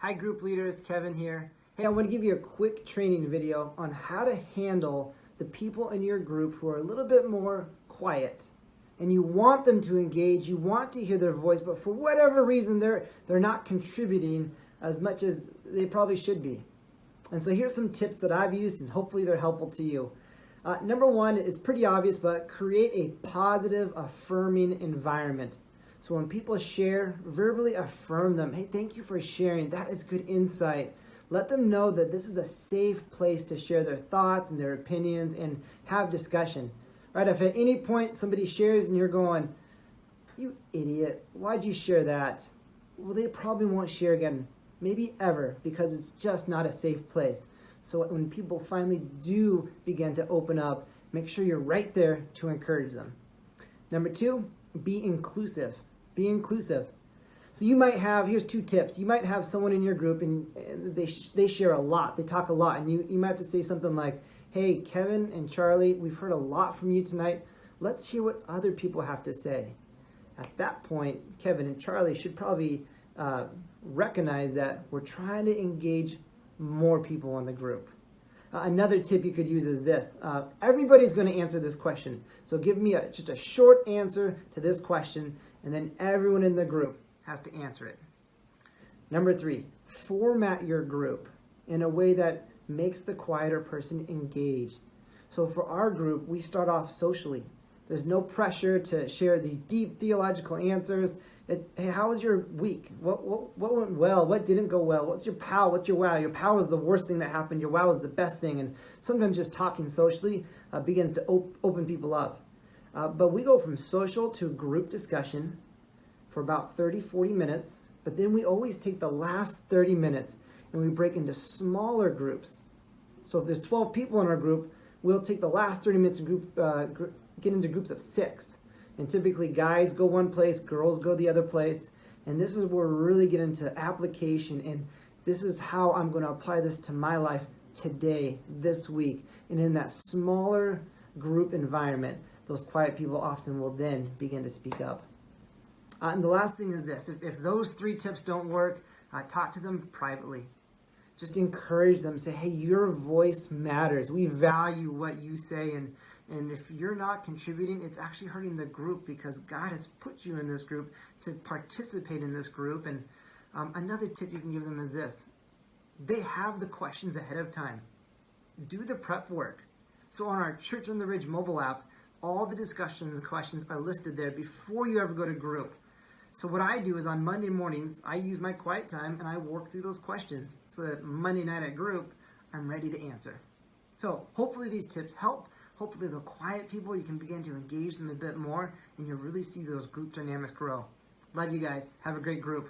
Hi group leaders, Kevin here. Hey, I want to give you a quick training video on how to handle the people in your group who are a little bit more quiet. And you want them to engage, you want to hear their voice, but for whatever reason they're not contributing as much as they probably should be. And so here's some tips that I've used and hopefully they're helpful to you. Number one is pretty obvious, but create a positive, affirming environment. So when people share, verbally affirm them. Hey, thank you for sharing. That is good insight. Let them know that this is a safe place to share their thoughts and their opinions and have discussion. Right? If at any point somebody shares and you're going, you idiot, why'd you share that? Well, they probably won't share again, maybe ever, because it's just not a safe place. So when people finally do begin to open up, make sure you're right there to encourage them. Number two, be inclusive. Be inclusive. So you might have, here's two tips. You might have someone in your group and they share a lot. They talk a lot. And you might have to say something like, hey, Kevin and Charlie, we've heard a lot from you tonight. Let's hear what other people have to say. At that point, Kevin and Charlie should probably recognize that we're trying to engage more people in the group. Another tip you could use is this. Everybody's going to answer this question. So give me just a short answer to this question, and then everyone in the group has to answer it. Number three, format your group in a way that makes the quieter person engage. So for our group, we start off socially. There's no pressure to share these deep theological answers. It's, hey, how was your week? What went well? What didn't go well? What's your pow? What's your wow? Your pow is the worst thing that happened. Your wow is the best thing. And sometimes just talking socially begins to open people up. But we go from social to group discussion for about 30, 40 minutes. But then we always take the last 30 minutes and we break into smaller groups. So if there's 12 people in our group, we'll take the last 30 minutes and get into groups of 6. And typically guys go one place, girls go the other place. And this is where we really get into application. And this is how I'm going to apply this to my life today, this week. And in that smaller group environment, those quiet people often will then begin to speak up. And the last thing is this. If those 3 tips don't work, talk to them privately. Just encourage them. Say, hey, your voice matters. We value what you say. And if you're not contributing, it's actually hurting the group because God has put you in this group to participate in this group. And another tip you can give them is this. They have the questions ahead of time. Do the prep work. So on our Church on the Ridge mobile app, all the discussions and questions are listed there before you ever go to group. So what I do is on Monday mornings, I use my quiet time and I work through those questions so that Monday night at group, I'm ready to answer. So hopefully these tips help. Hopefully the quiet people, you can begin to engage them a bit more and you'll really see those group dynamics grow. Love you guys. Have a great group.